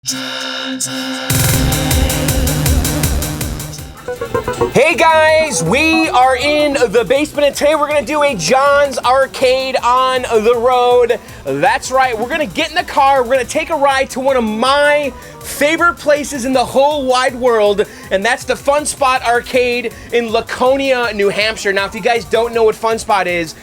Hey guys, we are in the basement and today we're going to do a John's Arcade on the road. That's right, we're going to get in the car, we're going to take a ride to one of my favorite places in the whole wide world, and that's the Funspot Arcade in Laconia, New Hampshire. Now, if you guys don't know what Funspot is,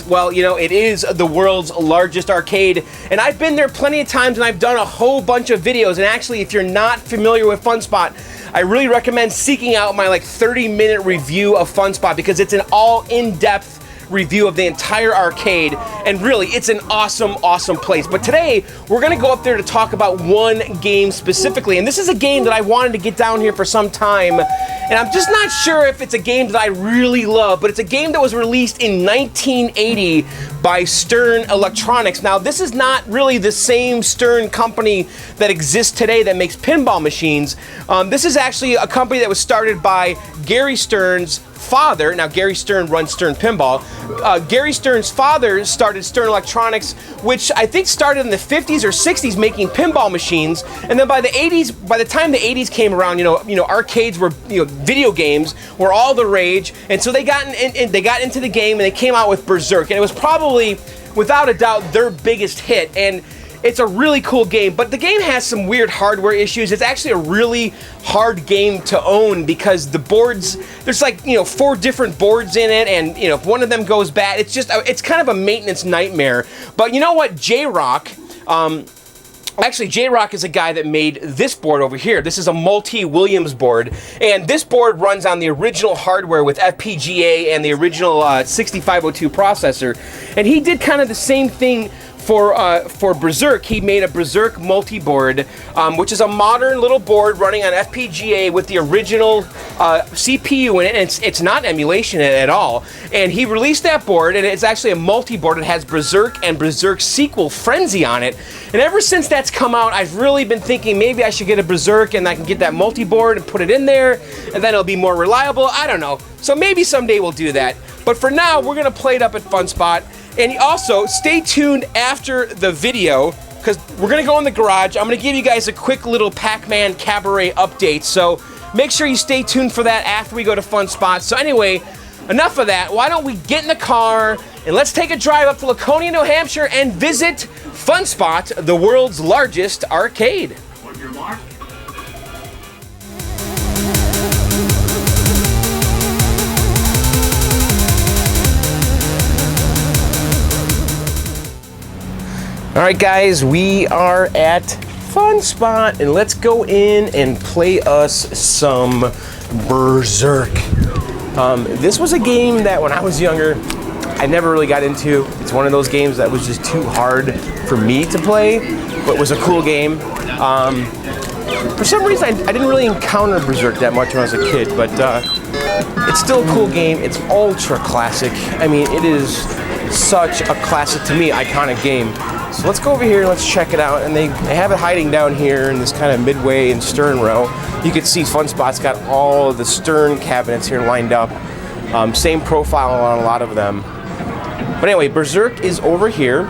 well, you know, it is the world's largest arcade, and I've been there plenty of times and I've done a whole bunch of videos, and actually, if you're not familiar with Funspot, I really recommend seeking out my like 30-minute review of Funspot because it's an all in-depth review of the entire arcade, and really it's an awesome place. But today we're gonna go up there to talk about one game specifically, and this is a game that I wanted to get down here for some time, and I'm just not sure if it's a game that I really love, but it's a game that was released in 1980 by Stern Electronics. Now, this is not really the same Stern company that exists today that makes pinball machines. This is actually a company that was started by Gary Stern's father. Now, Gary Stern runs Stern Pinball. Gary Stern's father started Stern Electronics, which I think started in the 50s or 60s making pinball machines, and then by the 80s, by the time the 80s came around, you know, arcades were, video games were all the rage, and so they got into the game and they came out with Berzerk, and it was probably, without a doubt, their biggest hit. And it's a really cool game, but the game has some weird hardware issues. It's actually a really hard game to own because the boards, there's like, 4 different boards in it, and if one of them goes bad, it's kind of a maintenance nightmare. But you know what, J-Rock, actually, J-Rock is a guy that made this board over here. This is a multi-Williams board, and this board runs on the original hardware with FPGA and the original 6502 processor, and he did kind of the same thing for Berzerk. He made a Berzerk multi-board, which is a modern little board running on FPGA with the original CPU in it, and it's not emulation at all. And he released that board, and it's actually a multi-board. It has Berzerk and Berzerk's sequel, Frenzy, on it. And ever since that's come out, I've really been thinking maybe I should get a Berzerk and I can get that multi-board and put it in there, and then it'll be more reliable. I don't know. So maybe someday we'll do that. But for now, we're going to play it up at Funspot. And also, stay tuned after the video, because we're going to go in the garage. I'm going to give you guys a quick little Pac-Man Cabaret update, so make sure you stay tuned for that after we go to Funspot. So anyway, enough of that. Why don't we get in the car, and let's take a drive up to Laconia, New Hampshire, and visit Funspot, the world's largest arcade. On your mark. Alright guys, we are at Funspot, and let's go in and play us some Berzerk. This was a game that when I was younger, I never really got into. It's one of those games that was just too hard for me to play, but was a cool game. For some reason, I didn't really encounter Berzerk that much when I was a kid, but it's still a cool game. It's ultra classic. I mean, it is such a classic, to me, iconic game. So let's go over here and let's check it out. And they have it hiding down here in this kind of midway and Stern row. You can see Funspot's got all of the Stern cabinets here lined up. Same profile on a lot of them. But anyway, Berzerk is over here.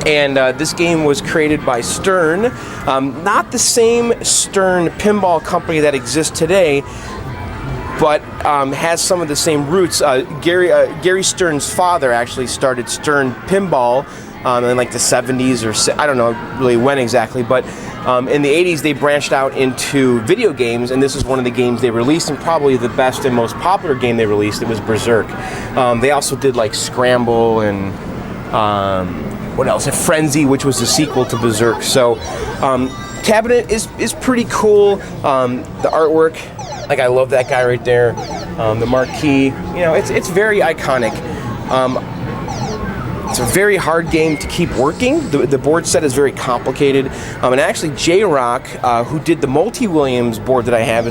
And this game was created by Stern. Not the same Stern pinball company that exists today, but has some of the same roots. Gary Stern's father actually started Stern Pinball in like the 70s, or I don't know really when exactly, but in the 80s they branched out into video games, and this is one of the games they released, and probably the best and most popular game they released. It was Berzerk. They also did like Scramble and what else? Frenzy, which was the sequel to Berzerk. So cabinet is pretty cool. The artwork, like, I love that guy right there. The marquee, it's very iconic. It's a very hard game to keep working. The board set is very complicated. And actually, J-Rock, who did the multi-Williams board that I have,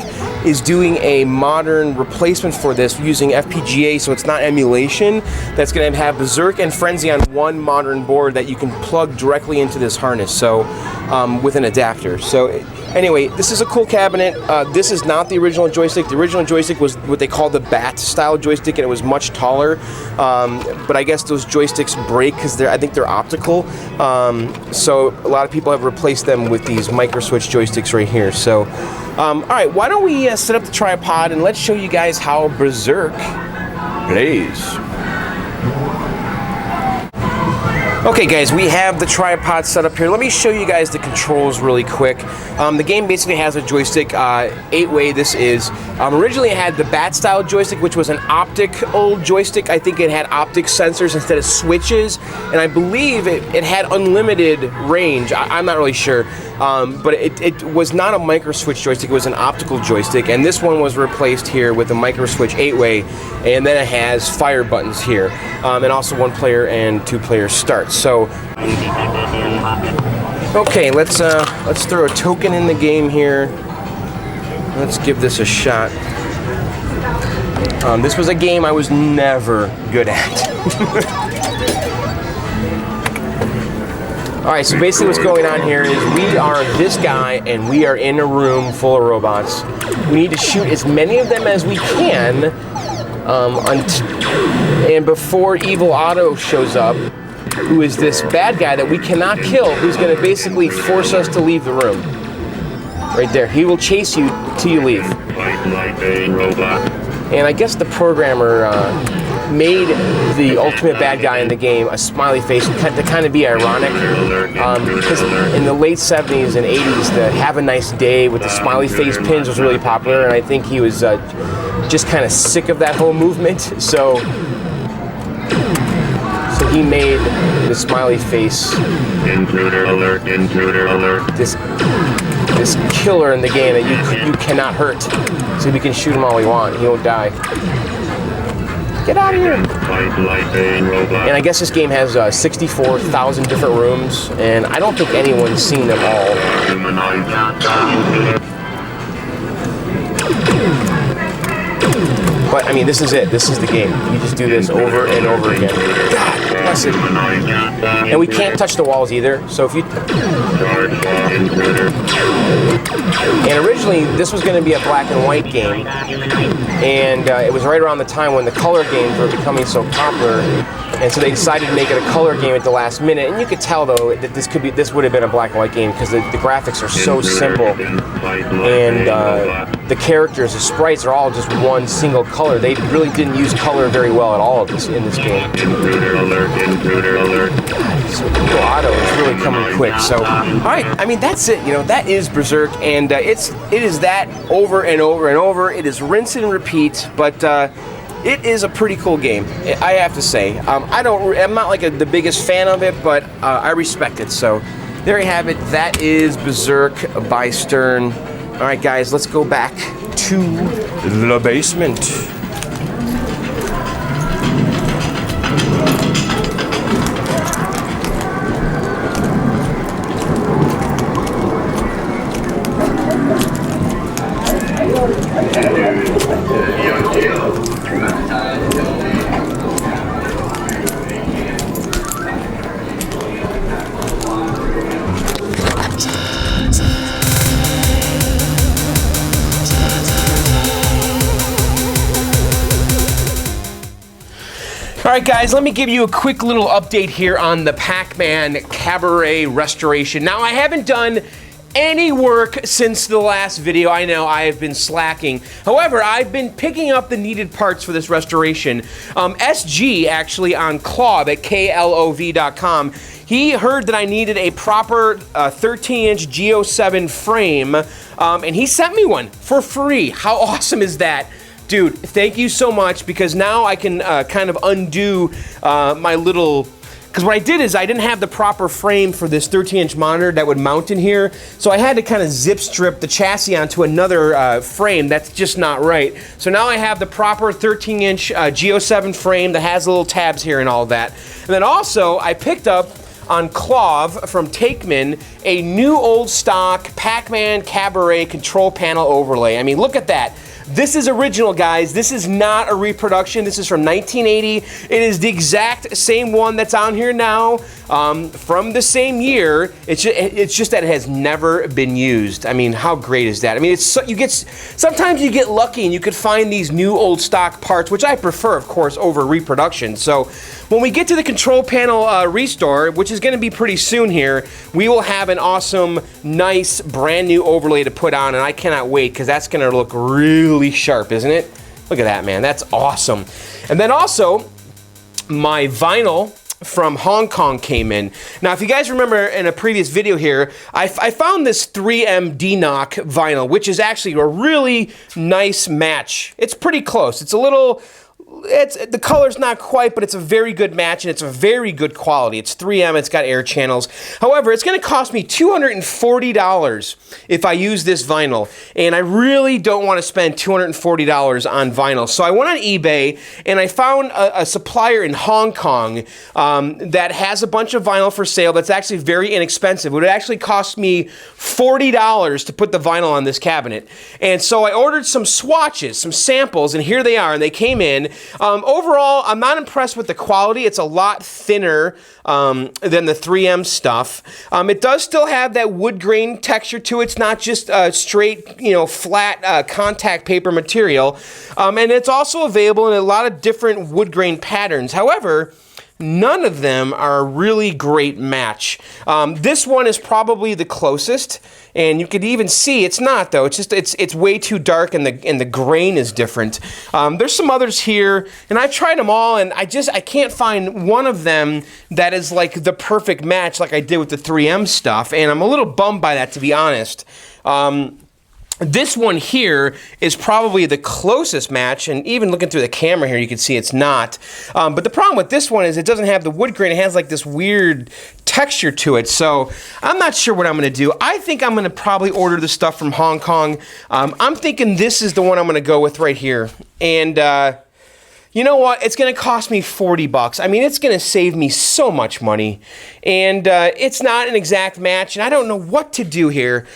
is doing a modern replacement for this using FPGA, so it's not emulation. That's going to have Berzerk and Frenzy on one modern board that you can plug directly into this harness. So with an adapter. So anyway, this is a cool cabinet. This is not the original joystick. The original joystick was what they call the bat style joystick, and it was much taller. But I guess those joysticks break because I think they're optical. So a lot of people have replaced them with these micro switch joysticks right here. So all right, why don't we set up the tripod and let's show you guys how Berzerk plays. Okay guys, we have the tripod set up here. Let me show you guys the controls really quick. The game basically has a joystick, 8-way this is. Originally it had the bat style joystick, which was an optical joystick. I think it had optic sensors instead of switches, and I believe it had unlimited range. I'm not really sure, but it was not a micro switch joystick, it was an optical joystick, and this one was replaced here with a micro switch 8-way, and then it has fire buttons here, and also 1-player and 2-player start. So, okay, let's throw a token in the game here. Let's give this a shot. This was a game I was never good at. All right, so basically what's going on here is we are this guy and we are in a room full of robots. We need to shoot as many of them as we can, and before Evil Otto shows up, who is this bad guy that we cannot kill, who's going to basically force us to leave the room. Right there. He will chase you till you leave. And I guess the programmer made the ultimate bad guy in the game a smiley face to kind of be ironic. Because in the late 70s and 80s, the Have a Nice Day with the smiley face pins was really popular, and I think he was just kind of sick of that whole movement. So he made the smiley face. Intruder alert, intruder alert. This killer in the game that you cannot hurt. So we can shoot him all we want. He won't die. Get out of here. And I guess this game has 64,000 different rooms, and I don't think anyone's seen them all. But I mean, this is it. This is the game. You just do this over and over again. God bless it. And we can't touch the walls either. So if you... And originally, this was going to be a black and white game. And it was right around the time when the color games were becoming so popular. And so they decided to make it a color game at the last minute. And you could tell, though, that this would have been a black and white game because the graphics are so simple. And the characters, the sprites are all just one single color. They really didn't use color very well at all in this game. Intruder alert, intruder alert. So Otto is really coming quick. So, all right, I mean, that's it. You know, that is Berzerk, and it is that over and over and over. It is rinse and repeat, but it is a pretty cool game, I have to say. I'm not like the biggest fan of it, but I respect it. So there you have it. That is Berzerk by Stern. All right, guys, let's go back to the basement. All right, guys, let me give you a quick little update here on the Pac-Man Cabaret restoration. Now, I haven't done any work since the last video. I know I have been slacking. However, I've been picking up the needed parts for this restoration. SG, actually, on Klov at klov.com, he heard that I needed a proper 13-inch G07 frame, and he sent me one for free. How awesome is that? Dude, thank you so much, because now I can kind of undo my little... Because what I did is I didn't have the proper frame for this 13-inch monitor that would mount in here, so I had to kind of zip strip the chassis onto another frame that's just not right. So now I have the proper 13-inch G07 frame that has little tabs here and all that. And then also, I picked up on Klov from PacMan a new old stock Pac-Man Cabaret control panel overlay. I mean, look at that. This is original, guys. This is not a reproduction. This is from 1980. It is the exact same one that's on here now, from the same year. It's just that it has never been used. I mean, how great is that? I mean, sometimes you get lucky and you could find these new old stock parts, which I prefer, of course, over reproduction. So when we get to the control panel restore, which is going to be pretty soon here, we will have an awesome, nice, brand new overlay to put on, and I cannot wait because that's going to look really sharp, isn't it? Look at that, man. That's awesome. And then also, my vinyl from Hong Kong came in. Now, if you guys remember in a previous video here, I found this 3M D-Knock vinyl, which is actually a really nice match. It's pretty close. It's a little... the color's not quite, but it's a very good match, and it's a very good quality. It's 3M, it's got air channels. However, it's going to cost me $240 if I use this vinyl, and I really don't want to spend $240 on vinyl. So I went on eBay, and I found a supplier in Hong Kong that has a bunch of vinyl for sale that's actually very inexpensive. It would actually cost me $40 to put the vinyl on this cabinet. And so I ordered some swatches, some samples, and here they are, and they came in. Overall, I'm not impressed with the quality. It's a lot thinner than the 3M stuff. It does still have that wood grain texture to it. It's not just straight, flat contact paper material. And it's also available in a lot of different wood grain patterns. However, none of them are a really great match. This one is probably the closest, and you could even see it's not though. It's just it's way too dark, and the grain is different. There's some others here, and I tried them all, and I can't find one of them that is like the perfect match like I did with the 3M stuff, and I'm a little bummed by that, to be honest. This one here is probably the closest match, and even looking through the camera here, you can see it's not. But the problem with this one is it doesn't have the wood grain. It has like this weird texture to it, so I'm not sure what I'm going to do. I think I'm going to probably order the stuff from Hong Kong. I'm thinking this is the one I'm going to go with right here. And you know what? It's going to cost me $40. I mean, it's going to save me so much money. And it's not an exact match, and I don't know what to do here.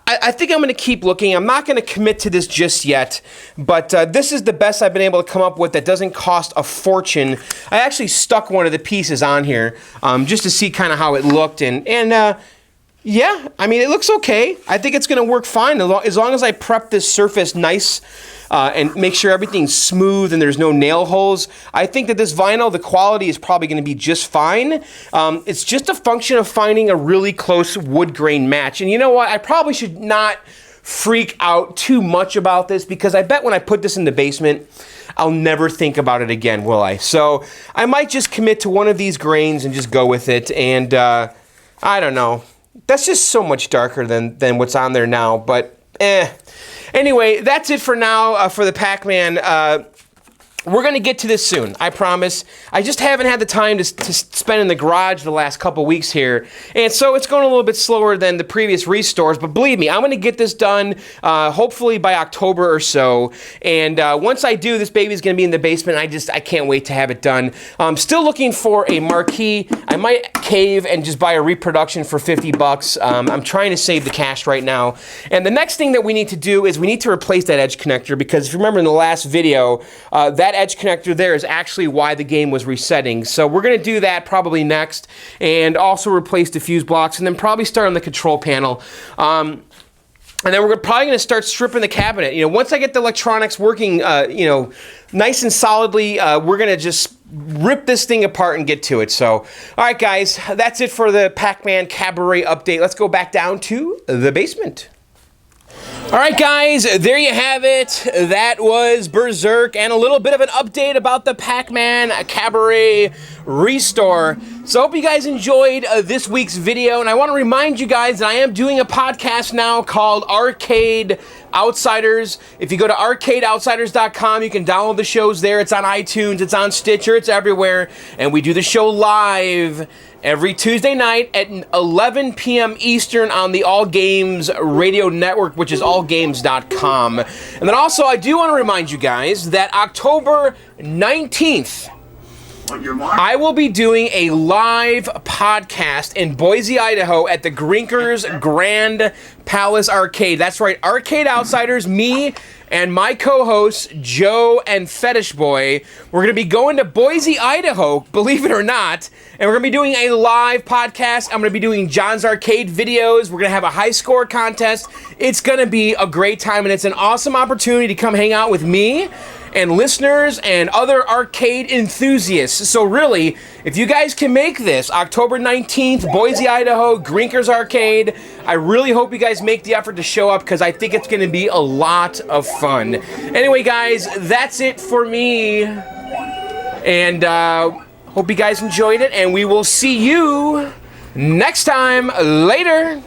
I think I'm going to keep looking. I'm not going to commit to this just yet, but this is the best I've been able to come up with that doesn't cost a fortune. I actually stuck one of the pieces on here just to see kind of how it looked, and yeah, I mean, it looks okay. I think it's going to work fine as long as I prep this surface nice and make sure everything's smooth and there's no nail holes. I think that this vinyl, the quality is probably going to be just fine. It's just a function of finding a really close wood grain match. And you know what? I probably should not freak out too much about this, because I bet when I put this in the basement, I'll never think about it again, will I? So I might just commit to one of these grains and just go with it. And I don't know. That's just so much darker than what's on there now, but Anyway, that's it for now for the Pac-Man. We're going to get to this soon, I promise. I just haven't had the time to spend in the garage the last couple weeks here, and so it's going a little bit slower than the previous restores, but believe me, I'm going to get this done hopefully by October or so, and once I do, this baby's going to be in the basement. I can't wait to have it done. I'm still looking for a marquee. I might cave and just buy a reproduction for $50. I'm trying to save the cash right now, and the next thing that we need to do is we need to replace that edge connector, because if you remember in the last video, that edge connector there is actually why the game was resetting. So we're going to do that probably next, and also replace the fuse blocks, and then probably start on the control panel. And then we're probably going to start stripping the cabinet. Once I get the electronics working, nice and solidly, we're going to just rip this thing apart and get to it. So, all right, guys, that's it for the Pac-Man Cabaret update. Let's go back down to the basement. All right, guys, there you have it. That was Berzerk, and a little bit of an update about the Pac-Man Cabaret restore. So I hope you guys enjoyed this week's video, and I want to remind you guys that I am doing a podcast now called Arcade Outsiders. If you go to arcadeoutsiders.com, you can download the shows there. It's on iTunes, it's on Stitcher, it's everywhere, and we do the show live every Tuesday night at 11 p.m. Eastern on the All Games Radio Network, which is allgames.com. And then also, I do want to remind you guys that October 19th I will be doing a live podcast in Boise, Idaho at the Grinkers Grand Palace Arcade. That's right, Arcade Outsiders, me and my co-hosts, Joe and Fetish Boy. We're going to be going to Boise, Idaho, believe it or not, and we're going to be doing a live podcast. I'm going to be doing John's Arcade videos. We're going to have a high score contest. It's going to be a great time, and it's an awesome opportunity to come hang out with me and listeners and other arcade enthusiasts. So really, if you guys can make this October 19th, Boise, Idaho, Grinkers Arcade, I really hope you guys make the effort to show up because I think it's going to be a lot of fun. Anyway, guys, that's it for me. And hope you guys enjoyed it, and we will see you next time. Later.